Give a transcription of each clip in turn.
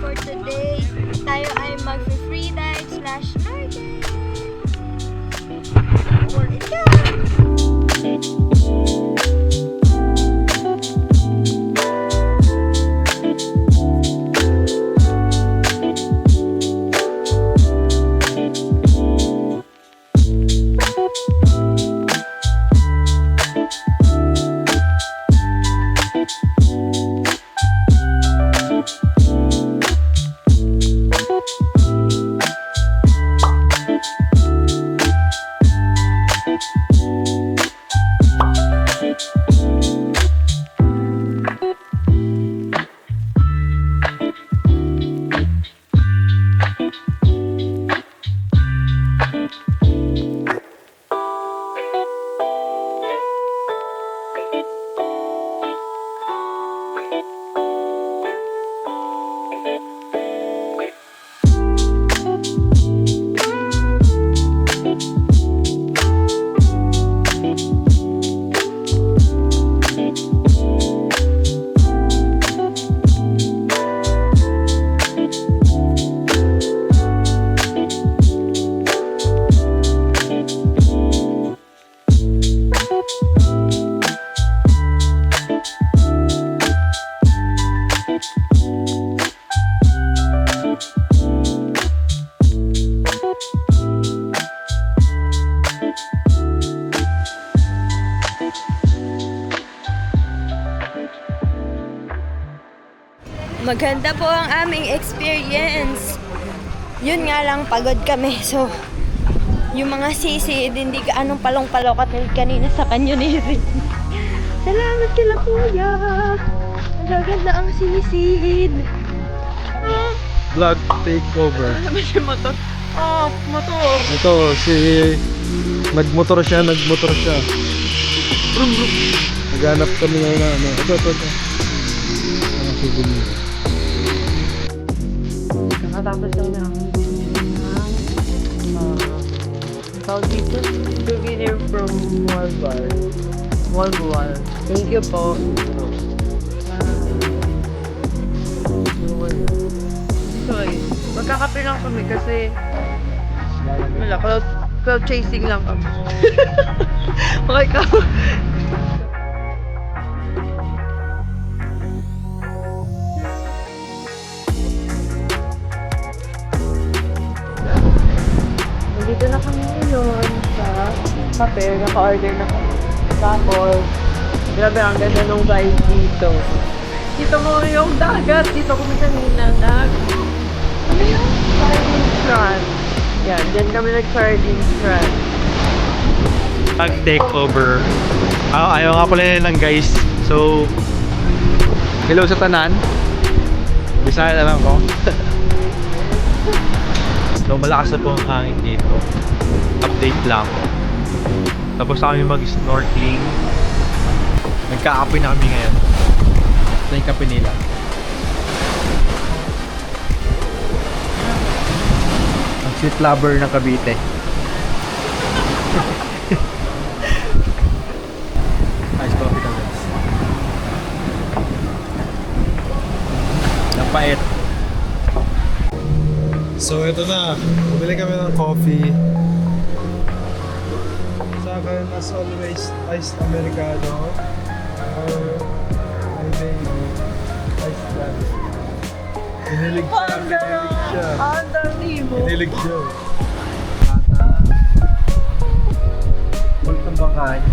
For today, tayo ay mag-free dive / snorkel. Let's go! Maganda po ang aming experience. Yun nga lang, pagod kami. So, yung mga sisid, hindi ka anong palong-palokat kanina sa canyoneering. Salamat kila kuya. Magaganda ang sinisid. Vlog takeover. Ano ba siya motor? Oh, motor. Ito, nagmotor siya. Brum, brum. Naghanap kami ngayon na ano. Ito. Ang souvenir. Nakatapos lang na ako tawag dito? Souvenir from Walbal. Thank you po. Sorry. Magkakape lang kami kasi wala, cloud chasing lang kami. Okay ka? Dito na kami ngayon sa kape, naka-order na kami. Tapos, grabe ang ganda ng vibe dito. Dito mo yung dagat, dito kami kanina ano yung sardine strand? Yan, dyan kami nag-sardine strand. Vlog takeover. Ayaw nga pala nila ng guys. So, hello sa tanan. Bisaya na lang ko. So, malakas na po ang hangin dito. Update lang. Tapos na kami mag-snorkeling. Nagkakape na kami ngayon. Ito yung kape nila. Ang sweet lover ng Cavite. Ice coffee na guys. Napait. So ito na, bumili kami ng coffee. Sa akin, as always, iced americano or maybe iced latte. Pinilig siya. Pinilig siya. Kata. Kulit ng bangkay.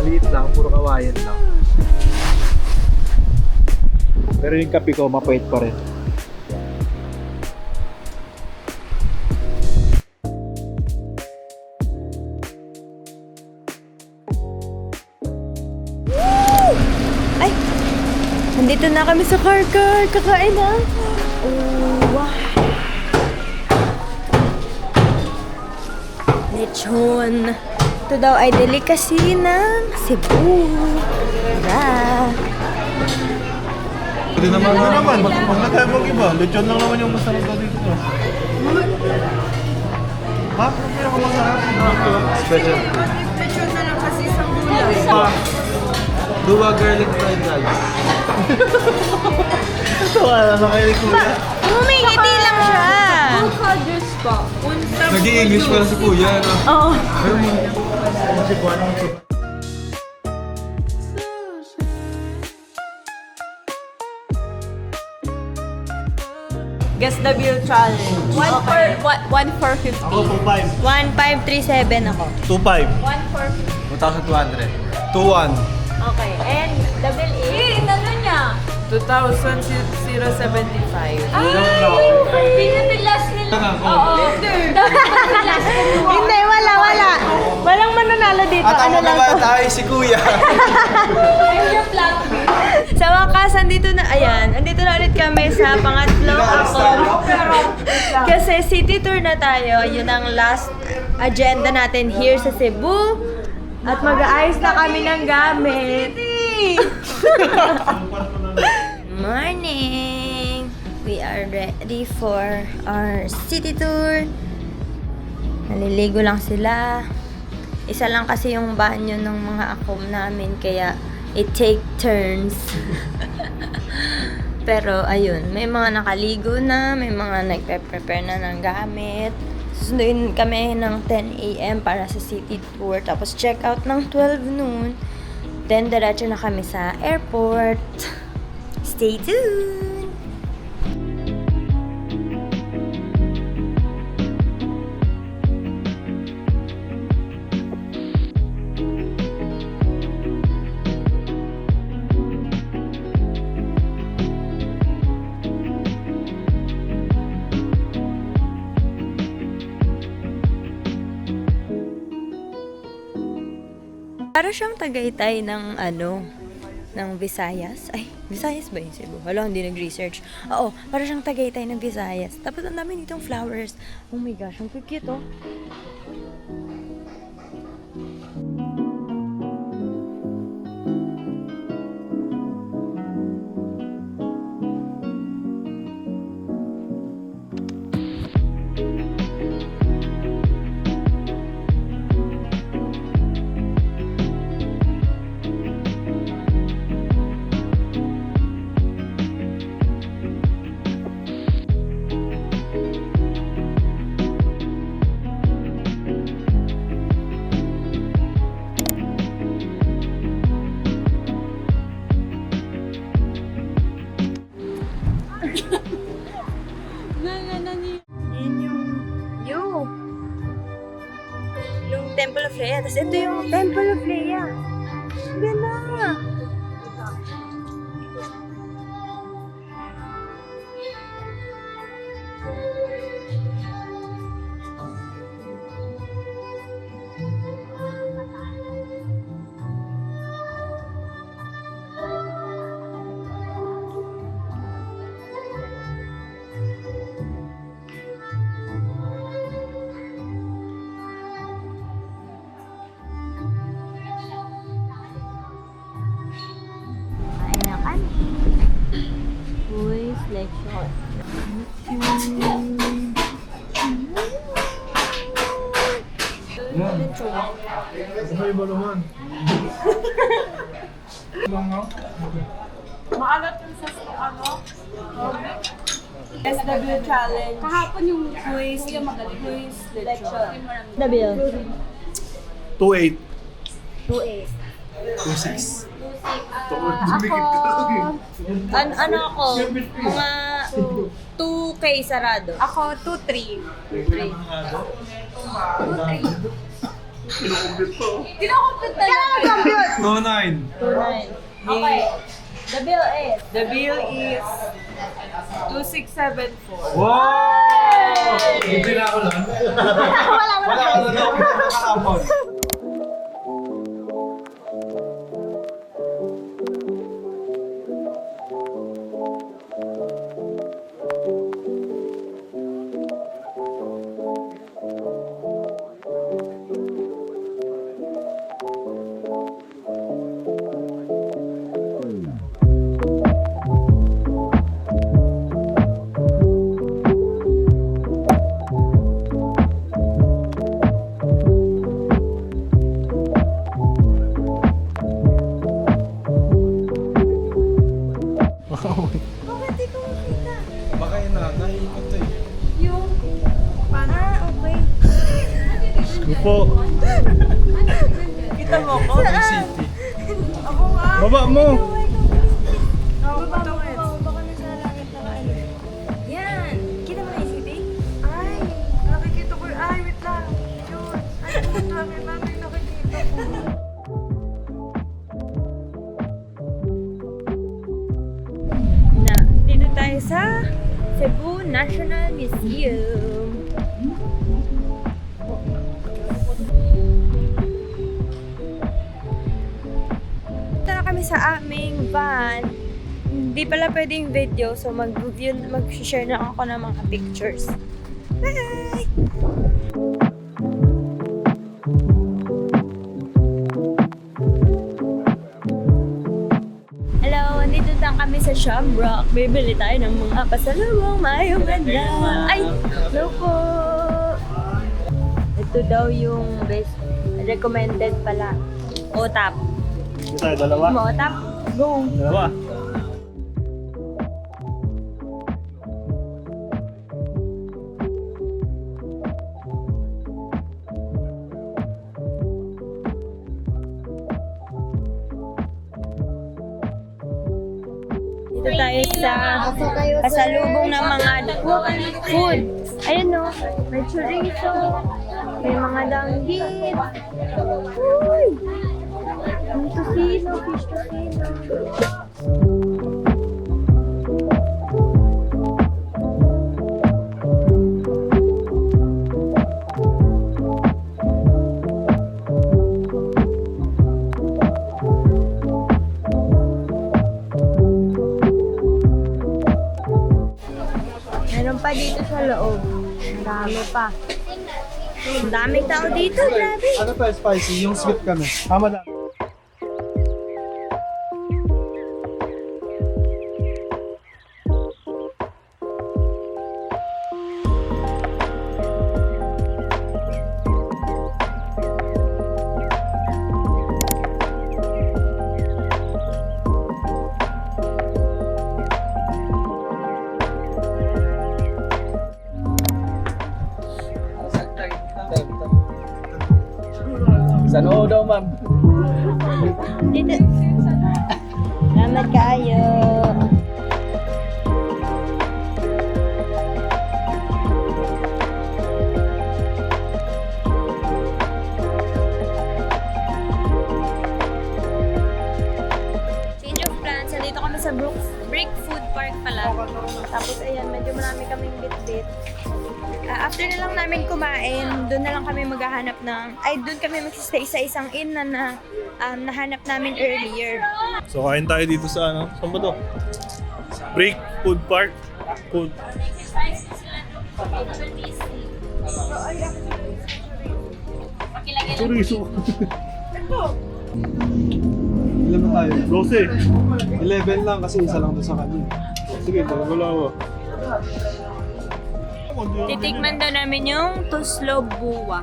Maliit lang, puro kawayan lang. Pero yung kape ko, mapait pa rin. Ay! Nandito na kami sa car. Kakain na. Oh, wow. Dito lechon. Ito daw ay delicacy ng Cebu. Tara! Hindi naman. Huwag na tayo mag-iba. Lechon lang naman yung masarap daw dito. Ha? Hindi naman masarap. Special. Lechon na lang kasi isang gulay. Duwa garlic fried rice. Ito wala na kayo ni Kuya. Humingiti lang siya! Buka juice pa. Unsa Nag-i-English pala si Kuya. No? Oo. Guess the bill challenge. 1 for 50. Ako 2.5. 1537 ako. 2.5. 1 for 50. 1,200. 2.1. Okay, and the bill is... Ano niya? 2,075. Pinapilas nila. Oo. Hindi, wala. Walang mananalo dito. Ano lang to? tayo si Kuya. Sa wakas, andito na ulit kami sa pangatlo ako. Kasi city tour na tayo. Yun ang last agenda natin here sa Cebu. At mag-aayos na kami ng gamit. Morning! We are ready for our city tour. Naliligo lang sila. Isa lang kasi yung banyo ng mga akom namin, kaya it take turns. Pero ayun, may mga nakaligo na, may mga nagpe-prepare na ng gamit. Susunduin kami ng 10 a.m. para sa city tour. Tapos check out ng 12 noon. Then diretso na kami sa airport. Stay tuned! Para siyang Tagaytay ng ng Visayas. Ay, Visayas ba yun Cebu? Wala, hindi nag-research. Oo, para siyang Tagaytay ng Visayas. Tapos ang dami nitong flowers. Oh my gosh, ang cute oh. Yung Temple of Rhea. Tapos ito yung Temple of Rhea. Ganda! Kain na kami. Uy, selection. Iba naman. Maalat yung sa SW challenge. Kahapon yung quiz lecture. The bill. 2.8. 2.8. 2.6. Ano ako? Mga 2K sarado. Ako, 2-3. Kinocompute na lang. 2.9. 2.9. Okay. The bill is? The bill is 2,674. Wow! Hindi na ako lang. Wala ako lang. Nakakapon. Kita mo ko? City. Ako nga. Baba mo! Baka nasa langit na ano. Yan! Kita mo na yung city? Ay, nakikita ko. Ay, wait lang. Yun. Ay, puta. May mami nakikita ko. Na, dito tayo sa Cebu National Museum. Ito na kami sa aming van. Hindi pala pwedeng video, so mag-share na ako ng mga pictures. Bye! Hello, nandito lang kami sa Shamrock. Bibili tayo ng mga pasalubong. Mayong ganda. Ay, hello po. Ito daw yung best recommended pala. Otap. Tayo, dalawa. Mo otap? Go. Dalawa. Dito tayo sa pasalubong ng mga food. Ayun no, may chorizo, may mga danggit. Uy! May tocino, fish tocino. Meron pa dito sa loob. Ang dami pa. Ang daming tao dito, grabe. Ano pa spicy? Yung sweet kami. Madam. Saan daw, ma'am? Dito. Salamat kayo. Change of plans. Nandito kami sa Brick Food Park pala. Tapos ayan, medyo marami kaming bit-bit. After na lang namin kumain, doon na lang kami maghahanap ng, doon kami magsistay sa isang inn na nahanap namin earlier. So kain tayo dito sa ano? Saan ba to? Break Food Park. Food. Chorizo. Ilan ba tayo? 12. 11 lang kasi isa lang doon sa kanya. Sige, wala ako. Titikman daw namin yung tuslo buwa.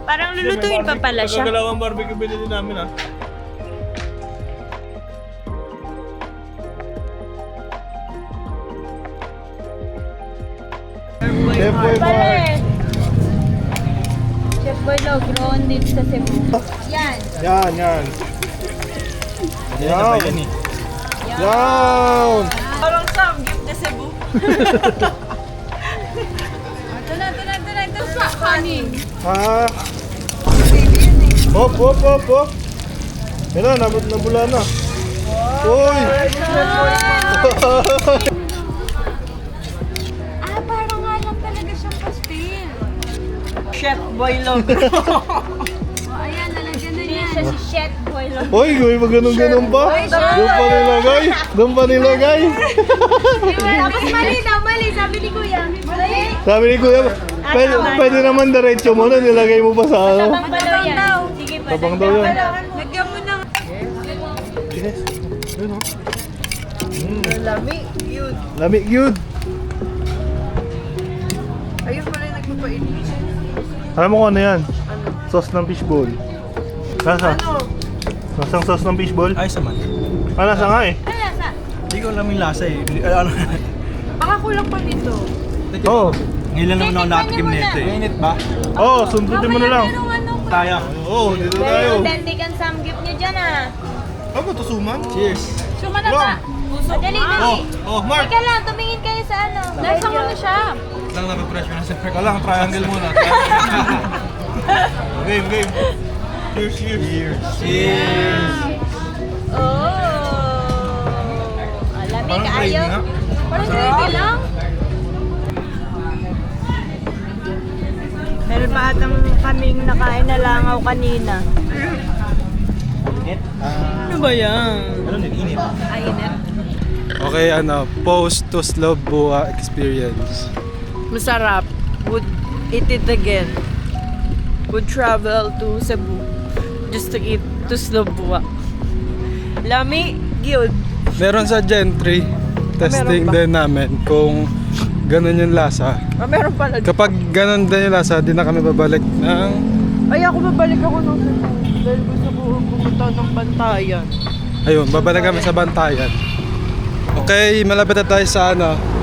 Parang lulutuin pa pala siya. Dalawang barbecue binili namin ah. Chef Boy Bar. Chef Boy Logron dito sa Cebu. Yan. Yan. Yan. Yan. eh. Yan. Parang Sam, gift na Cebu. Ito na. Ito sa kanin. Ha? Hop. Yan na, nabula na. Uy! Parang nga lang talaga siyang pastil. Chef Boy Log. Ayan, nalagyan na yan. Siya si Chef Boy Logron. Uy, ganun pa? Doon pa nilagay. Tapos mali. Sabi ni Kuya. Mali. Sabi ni Kuya, pwede naman diretso mo na, nilagay mo pa sa ano. Tabang pa daw yan. Sige pa. Tabang daw yan. Lagyan mo ng Yes. Yun o. lami. Cute. Lamig yun. Ayun pala yung nagpapainit. Alam mo kung ano yan? Sauce ng fishball. Nasa? Ano? Nasang sauce ng fishball? Ayos naman. Nasa nga eh. Ano lasa? Hindi ko alam yung lasa eh. Ano? Baka kulang pa nito. Oo. Ngayon lang naman ako nakatikim nito eh. Mainit ba? Oo, sundutin mo na lang. Tayo. Oo, dito tayo. authentic ang samgyup nyo dyan ah. Ano ba ito, Suman? Cheers. Suman na ba? Dali, dali. Oh, Mark. Teka lang, tumingin kayo sa ano. Nasa ano siya? Lang na-refresh mo na sa Ikaw lang, triangle muna. Game, game. Cheers, cheers. Cheers. Oh. Alamig, Parang gravy ayaw. nga. Parang gravy lang. Meron pa atang kaming nakain na langaw kanina. Ano ba yan? Ano nito? Init. Ainit. Okay, post to Slow Buwa experience. Masarap. Would eat it again. Would travel to Cebu just to eat to Slobua. Lami, good. Meron sa Gentry, testing Meron ba? din namin kung ganun yung lasa. Meron pala. Kapag ganun din yung lasa, di na kami babalik ng... Ay, ako babalik ako ng Cebu. Dahil gusto ko pumunta ng Bantayan. Ayun, babalik kami sa Bantayan. Okay, malapit na tayo sa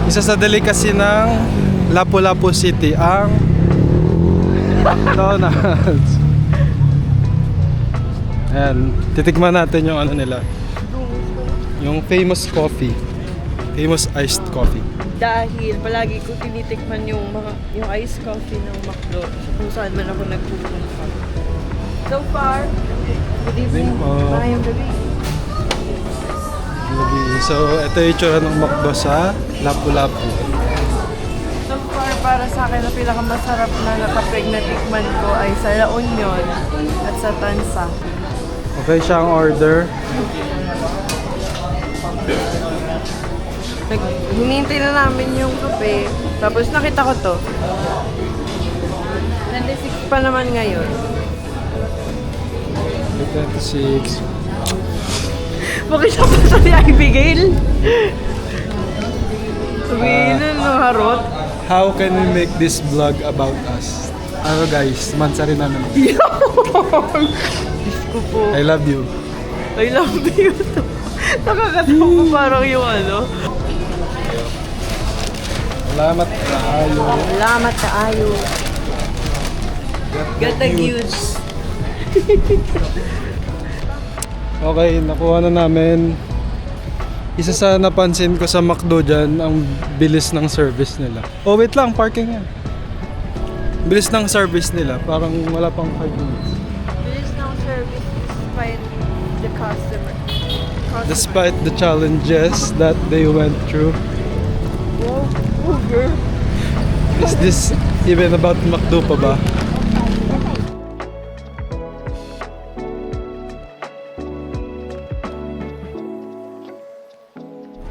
isa sa delicacy ng Lapu-Lapu City, ang McDonald's. Ayan, titikman natin yung nila. Yung famous coffee. Famous iced coffee. Dahil palagi ko tinitikman yung iced coffee ng McDo kung saan man ako nagpupunta. So far, good evening. Maayong gabi. So, ito yung itsura ng McDo sa Lapu-Lapu. So far, para sa akin, ang pinakamasarap na nakapeg na tikman ko ay sa La Union at sa Tansa. Okay siya ang order. Hinihintay na namin yung kape. Tapos nakita ko to. 26 pa naman ngayon. 26. Bakit siya pa sa ni Abigail? Sabihin na harot. How can we make this vlog about us? Guys, mansa rin namin. Diyos ko po. I love you. I love you to. Nakakatawa ko parang yung Salamat tayo. Salamat kaayo. Ganda goods. Okay, nakuha na namin. Isa sa napansin ko sa McDo dyan, ang bilis ng service nila. Oh, wait lang, parking yan. Bilis ng service nila, parang wala pang 5 minutes. Bilis ng service despite the customer. Despite the challenges that they went through. Wow, girl. Is this even about McDo pa ba?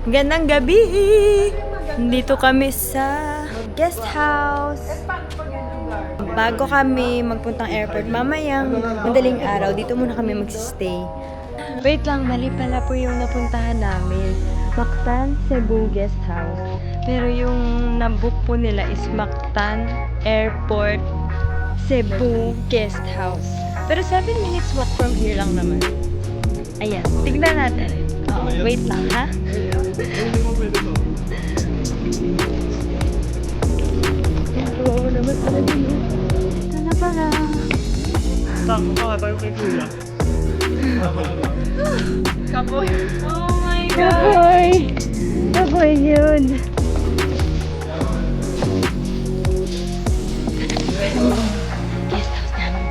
Gandang gabi! Dito kami sa guest house. Bago kami magpuntang airport, mamayang madaling araw, dito muna kami magsistay. Wait lang, mali pala po yung napuntahan namin. Mactan Cebu Guest House. Pero yung nabook po nila is Mactan Airport Cebu Guest House. Pero 7 minutes walk from here lang naman. Ayan, tignan natin. Oh, wait lang ha. Oo naman talaga yun. Ito na pala. Tako ka tayo kay Kuya. Kapoy. Oh my God! Kaboy! Kaboy yun! Guest house namin.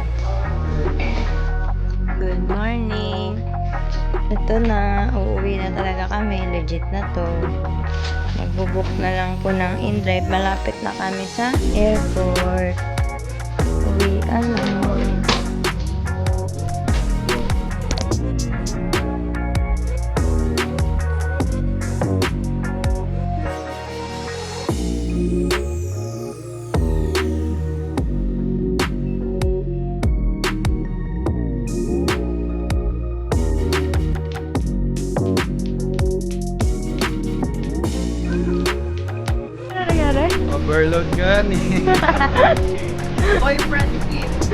Good morning! Ito na, uuwi na talaga kami. Legit na to. Magbubook na lang po ng in-drive. Malapit na kami sa airport. Uwian na. Overload ka ni. Boyfriend gift.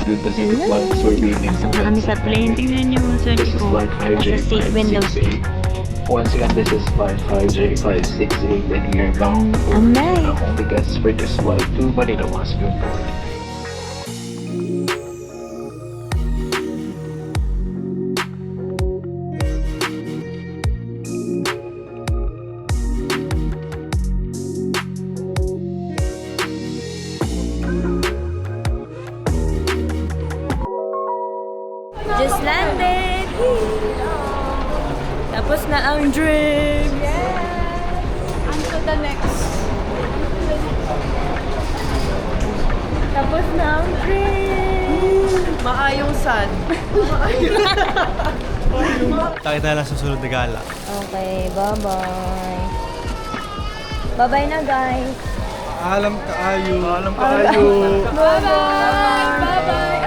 Good Pacific flights remaining Pasok na kami sa plane. Tingnan niyo, swerte This is ko. flight Nasa seat window seat. 5J568. Once again, this is flight 5J568 and you're bound for Amay. only guests for this flight to Manila must be on board. Just landed! Tapos na ang drink! On to the next. Tapos na ang drink! Maayong sad. Tayo tayo lang sa susunod na gala. Okay, bye-bye! Bye-bye na, guys! Alam ka ayo. Alam ka kayo. Bye-bye! Bye-bye!